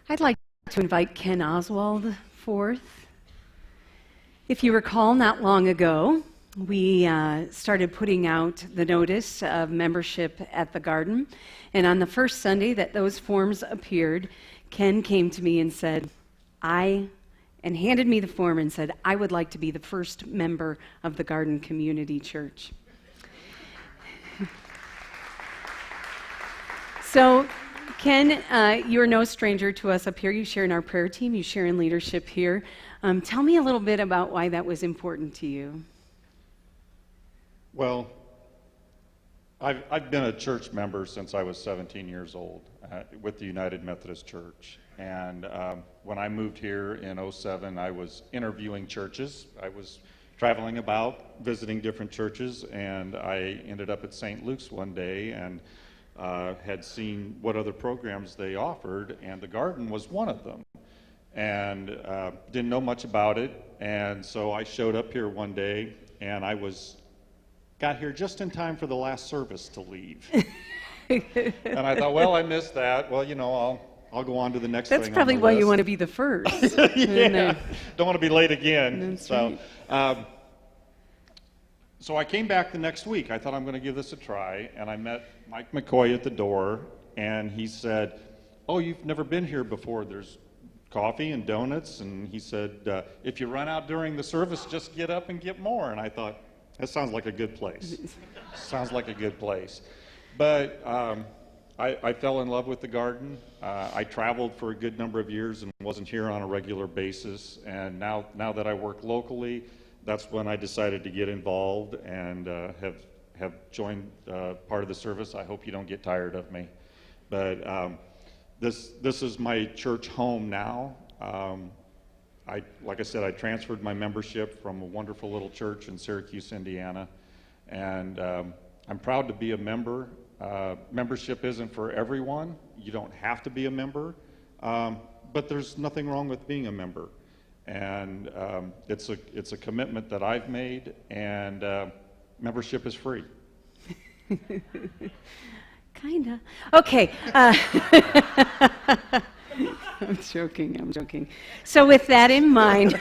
I'd like to invite Ken Oswald forth. If you recall, not long ago, we started putting out the notice of membership at the garden. And on the first Sunday that those forms appeared, Ken came to me and said, and handed me the form and said, I would like to be the first member of the Garden Community Church. So, Ken, you're no stranger to us up here. You share in our prayer team. You share in leadership here. Tell me a little bit about why that was important to you. Well, I've been a church member since I was 17 years old with the United Methodist Church. And when I moved here in 2007, I was interviewing churches. I was traveling about, visiting different churches, and I ended up at St. Luke's one day and had seen what other programs they offered, and the garden was one of them. And didn't know much about it, and so I showed up here one day, and got here just in time for the last service to leave. And I thought, well, I missed that. Well, I'll go on to the next thing. That's probably why you want to be the first. Yeah, don't want to be late again. That's right. So I came back the next week. I thought I'm going to give this a try, and I met Mike McCoy at the door, and he said, oh, you've never been here before. There's coffee and donuts, and he said, if you run out during the service, just get up and get more. And I thought, that sounds like a good place. Sounds like a good place. But I fell in love with the garden. I traveled for a good number of years and wasn't here on a regular basis, and now that I work locally, that's when I decided to get involved and have joined part of the service. I hope you don't get tired of me. But this is my church home now. Like I said, I transferred my membership from a wonderful little church in Syracuse, Indiana. And I'm proud to be a member. Membership isn't for everyone. You don't have to be a member. But there's nothing wrong with being a member. And it's a commitment that I've made, and membership is free. Kinda. Okay. I'm joking. So with that in mind,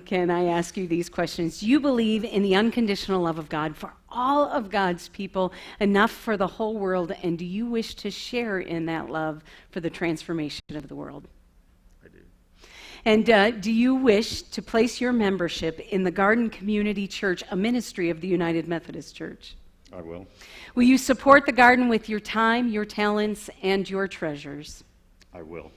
Ken, I ask you these questions. Do you believe in the unconditional love of God for all of God's people, enough for the whole world, and do you wish to share in that love for the transformation of the world? And do you wish to place your membership in the Garden Community Church, a ministry of the United Methodist Church? I will. Will you support the garden with your time, your talents, and your treasures? I will.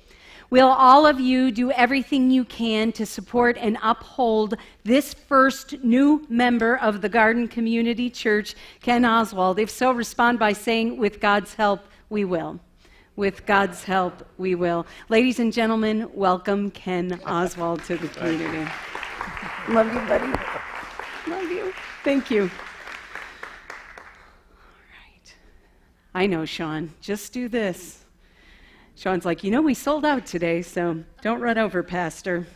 Will all of you do everything you can to support and uphold this first new member of the Garden Community Church, Ken Oswald? If so, respond by saying, with God's help, we will. With God's help, we will. Ladies and gentlemen, welcome Ken Oswald to the community. Love you, buddy. Love you. Thank you. All right. I know, Sean. Just do this. Sean's like, we sold out today, so don't run over, Pastor.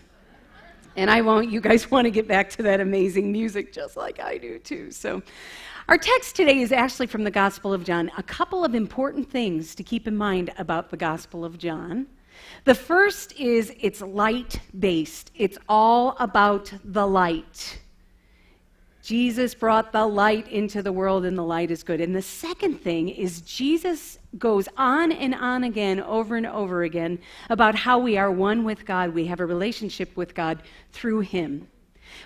And I won't. You guys want to get back to that amazing music just like I do, too. So our text today is actually from the Gospel of John. A couple of important things to keep in mind about the Gospel of John. The first is it's light-based. It's all about the light. Jesus brought the light into the world, and the light is good. And the second thing is Jesus goes on and on again, over and over again, about how we are one with God. We have a relationship with God through him.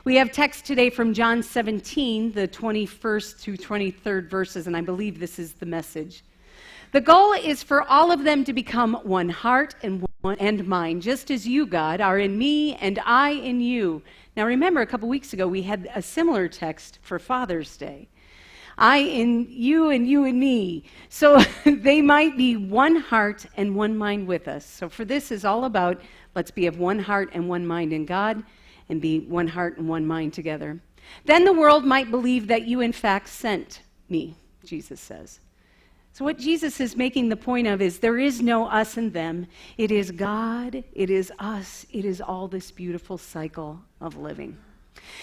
We have text today from John 17, the 21st through 23rd verses, and I believe this is the message. The goal is for all of them to become one heart and mind, just as you, God, are in me and I in you. Now remember, a couple weeks ago, we had a similar text for Father's Day. I in you and you in me. So they might be one heart and one mind with us. So for this is all about, let's be of one heart and one mind in God, and be one heart and one mind together. Then the world might believe that you in fact sent me, Jesus says. So what Jesus is making the point of is there is no us and them. It is God, it is us, it is all this beautiful cycle of living.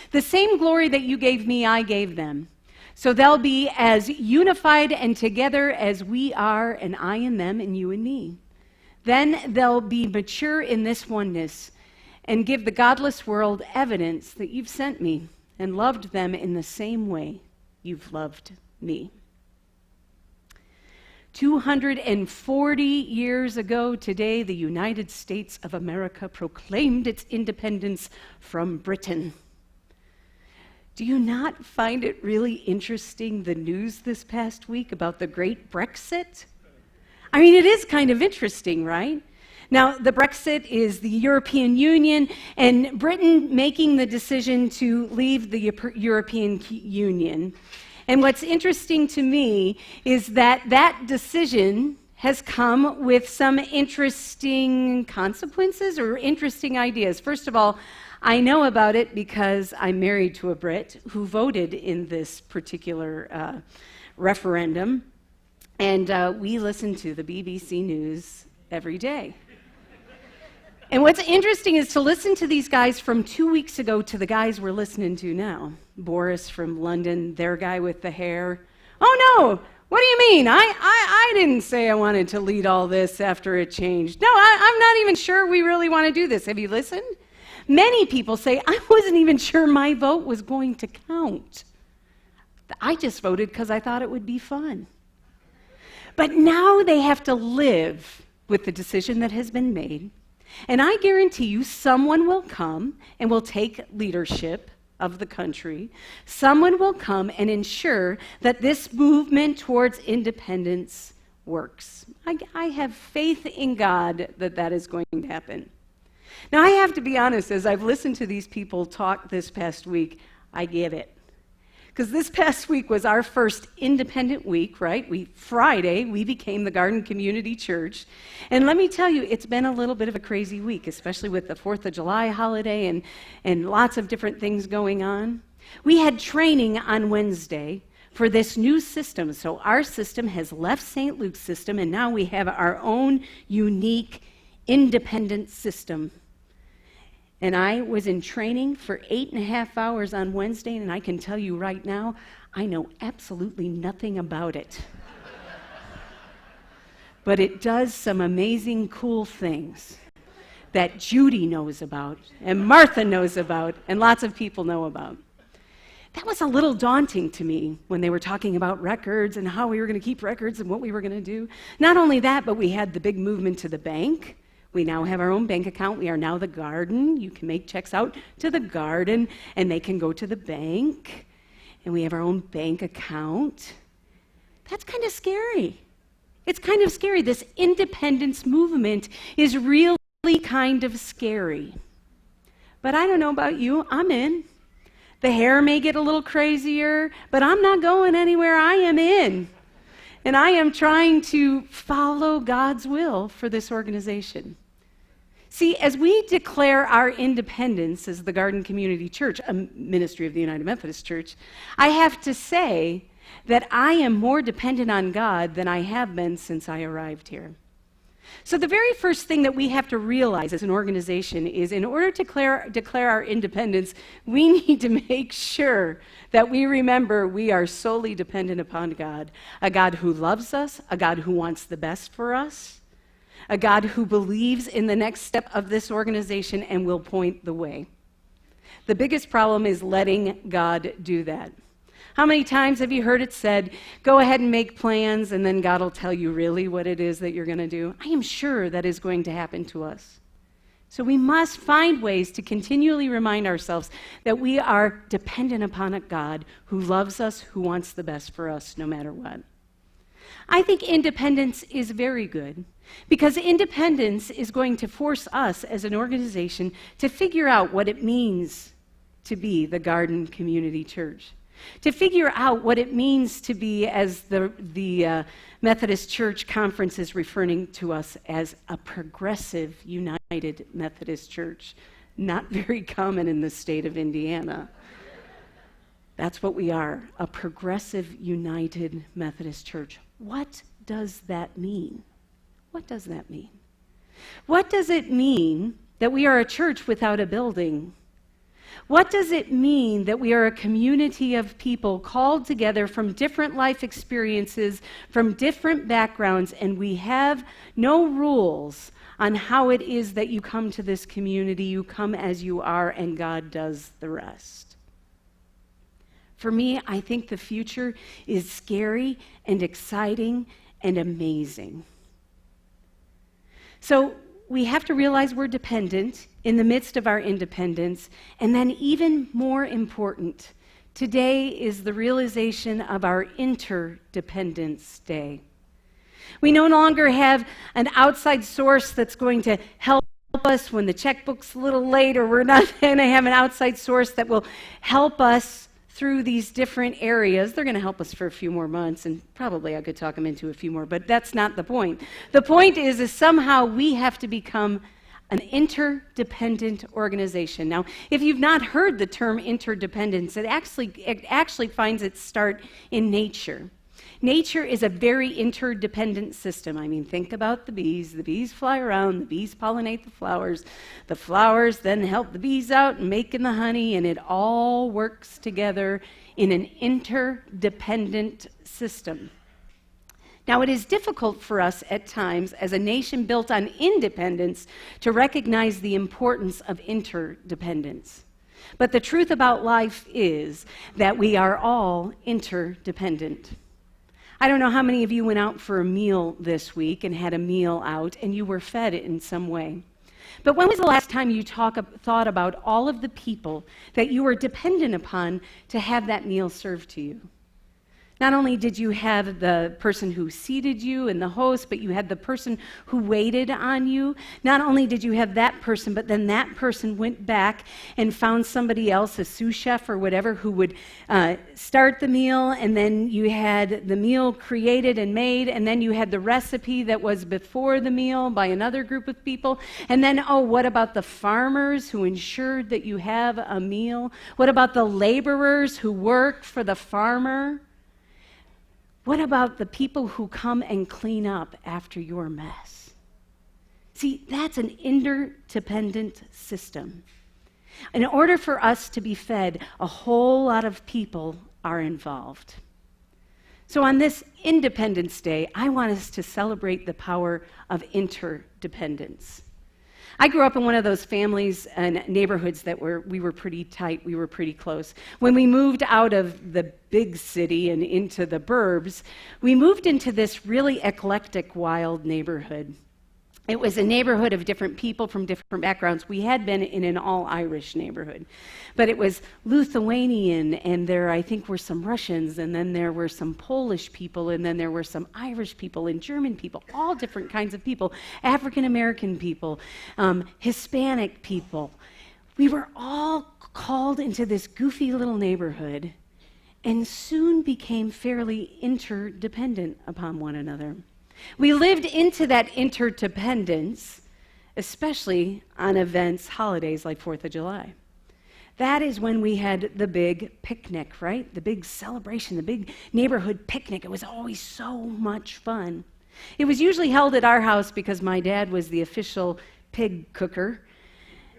The same glory that you gave me, I gave them. So they'll be as unified and together as we are, and I and them and you and me. Then they'll be mature in this oneness and give the godless world evidence that you've sent me and loved them in the same way you've loved me. 240 years ago today, the United States of America proclaimed its independence from Britain. Do you not find it really interesting, the news this past week about the great Brexit? I mean, it is kind of interesting, right? Now, the Brexit is the European Union, and Britain making the decision to leave the European Union. And what's interesting to me is that that decision has come with some interesting consequences or interesting ideas. First of all, I know about it because I'm married to a Brit who voted in this particular referendum, and we listen to the BBC News every day. And what's interesting is to listen to these guys from 2 weeks ago to the guys we're listening to now. Boris from London, their guy with the hair. Oh no, what do you mean? I didn't say I wanted to lead all this after it changed. No, I'm not even sure we really want to do this. Have you listened? Many people say, I wasn't even sure my vote was going to count. I just voted because I thought it would be fun. But now they have to live with the decision that has been made. And I guarantee you someone will come and will take leadership of the country. Someone will come and ensure that this movement towards independence works. I have faith in God that that is going to happen. Now, I have to be honest, as I've listened to these people talk this past week, I get it. Because this past week was our first independent week, right? Friday, we became the Garden Community Church. And let me tell you, it's been a little bit of a crazy week, especially with the 4th of July holiday and lots of different things going on. We had training on Wednesday for this new system. So our system has left St. Luke's system, and now we have our own unique independent system. And I was in training for 8.5 hours on Wednesday, and I can tell you right now, I know absolutely nothing about it. But it does some amazing, cool things that Judy knows about, and Martha knows about, and lots of people know about. That was a little daunting to me when they were talking about records and how we were going to keep records and what we were going to do. Not only that, but we had the big movement to the bank. We now have our own bank account. We are now the Garden. You can make checks out to the Garden, and they can go to the bank. And we have our own bank account. That's kind of scary. It's kind of scary. This independence movement is really kind of scary. But I don't know about you. I'm in. The hair may get a little crazier, but I'm not going anywhere. I am in. And I am trying to follow God's will for this organization. See, as we declare our independence as the Garden Community Church, a ministry of the United Methodist Church, I have to say that I am more dependent on God than I have been since I arrived here. So the very first thing that we have to realize as an organization is in order to declare our independence, we need to make sure that we remember we are solely dependent upon God, a God who loves us, a God who wants the best for us, a God who believes in the next step of this organization and will point the way. The biggest problem is letting God do that. How many times have you heard it said, go ahead and make plans, and then God will tell you really what it is that you're going to do? I am sure that is going to happen to us. So we must find ways to continually remind ourselves that we are dependent upon a God who loves us, who wants the best for us no matter what. I think independence is very good because independence is going to force us as an organization to figure out what it means to be the Garden Community Church. To figure out what it means to be, as the Methodist Church Conference is referring to us as, a progressive United Methodist Church. Not very common in the state of Indiana. That's what we are, a progressive United Methodist Church. What does that mean? What does that mean? What does it mean that we are a church without a building? What does it mean that we are a community of people called together from different life experiences, from different backgrounds, and we have no rules on how it is that you come to this community. You come as you are, and God does the rest. For me, I think the future is scary and exciting and amazing. So we have to realize we're dependent in the midst of our independence, and then even more important, today is the realization of our Interdependence Day. We no longer have an outside source that's going to help us when the checkbook's a little late, or we're not going to have an outside source that will help us through these different areas. They're going to help us for a few more months, and probably I could talk them into a few more, but that's not the point. The point is somehow we have to become an interdependent organization. Now, if you've not heard the term interdependence, it actually finds its start in nature. Nature is a very interdependent system. I mean, think about the bees. The bees fly around, the bees pollinate the flowers then help the bees out and making the honey, and it all works together in an interdependent system. Now, it is difficult for us at times as a nation built on independence to recognize the importance of interdependence. But the truth about life is that we are all interdependent. I don't know how many of you went out for a meal this week and had a meal out and you were fed in some way. But when was the last time you thought about all of the people that you were dependent upon to have that meal served to you? Not only did you have the person who seated you and the host, but you had the person who waited on you. Not only did you have that person, but then that person went back and found somebody else, a sous chef or whatever, who would start the meal, and then you had the meal created and made, and then you had the recipe that was before the meal by another group of people. And then, what about the farmers who ensured that you have a meal? What about the laborers who work for the farmer? What about the people who come and clean up after your mess? See, that's an interdependent system. In order for us to be fed, a whole lot of people are involved. So on this Independence Day, I want us to celebrate the power of interdependence. I grew up in one of those families and neighborhoods that we were pretty tight, we were pretty close. When we moved out of the big city and into the burbs, we moved into this really eclectic, wild neighborhood. It was a neighborhood of different people from different backgrounds. We had been in an all-Irish neighborhood, but it was Lithuanian, and there, I think, were some Russians, and then there were some Polish people, and then there were some Irish people and German people, all different kinds of people, African-American people, Hispanic people. We were all called into this goofy little neighborhood and soon became fairly interdependent upon one another. We lived into that interdependence, especially on events, holidays like 4th of July. That is when we had the big picnic, right? The big celebration, the big neighborhood picnic. It was always so much fun. It was usually held at our house because my dad was the official pig cooker.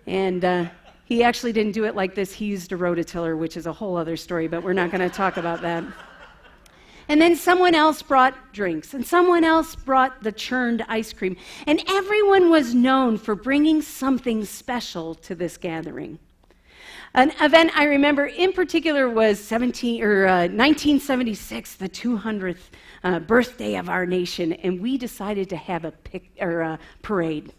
And he actually didn't do it like this. He used a rototiller, which is a whole other story, but we're not going to talk about that. And then someone else brought drinks, and someone else brought the churned ice cream. And everyone was known for bringing something special to this gathering. An event I remember in particular was 1976, the 200th birthday of our nation, and we decided to have a parade.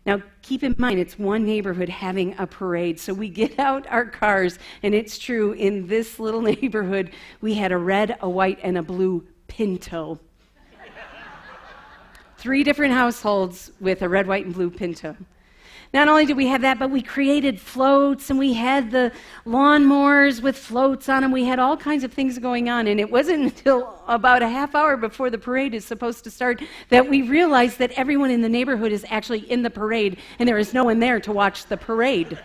Now, keep in mind, it's one neighborhood having a parade, so we get out our cars, and it's true, in this little neighborhood, we had a red, a white, and a blue Pinto. 3 different households with a red, white, and blue Pinto. Not only did we have that, but we created floats, and we had the lawnmowers with floats on them. We had all kinds of things going on, and it wasn't until about a half hour before the parade is supposed to start that we realized that everyone in the neighborhood is actually in the parade, and there is no one there to watch the parade.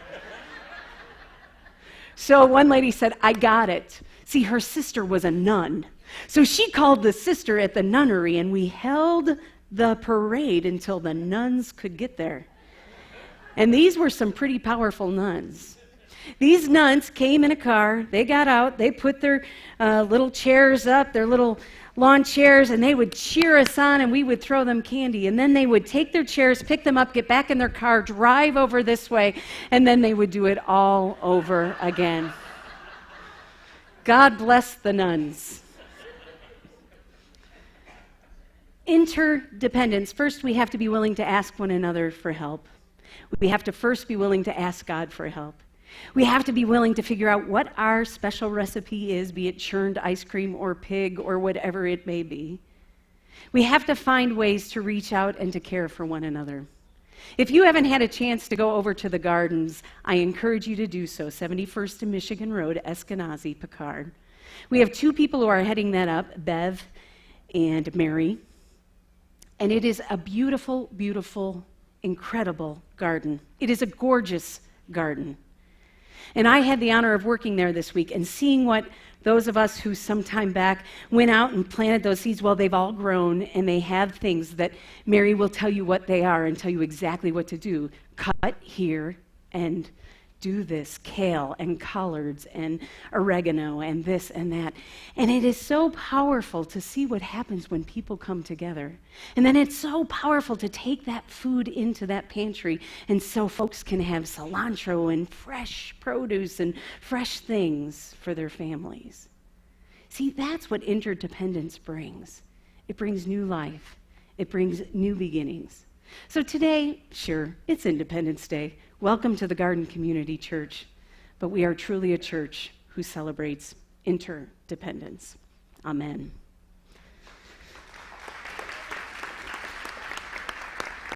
So one lady said, "I got it." See, her sister was a nun. So she called the sister at the nunnery, and we held the parade until the nuns could get there. And these were some pretty powerful nuns. These nuns came in a car, they got out, they put their little chairs up, their little lawn chairs, and they would cheer us on, and we would throw them candy. And then they would take their chairs, pick them up, get back in their car, drive over this way, and then they would do it all over again. God bless the nuns. Interdependence. First, we have to be willing to ask one another for help. We have to first be willing to ask God for help. We have to be willing to figure out what our special recipe is, be it churned ice cream or pig or whatever it may be. We have to find ways to reach out and to care for one another. If you haven't had a chance to go over to the gardens, I encourage you to do so. 71st and Michigan Road, Eskenazi, Picard. We have two people who are heading that up, Bev and Mary. And it is a beautiful, beautiful, incredible garden. It is a gorgeous garden. And I had the honor of working there this week and seeing what those of us who some time back went out and planted those seeds, well, they've all grown and they have things that Mary will tell you what they are and tell you exactly what to do. Cut here and do this, kale and collards and oregano and this and that. And it is so powerful to see what happens when people come together. And then it's so powerful to take that food into that pantry and so folks can have cilantro and fresh produce and fresh things for their families. See, that's what interdependence brings. It brings new life. It brings new beginnings. So today, sure, it's Independence Day. Welcome to the Garden Community Church, but we are truly a church who celebrates interdependence. Amen.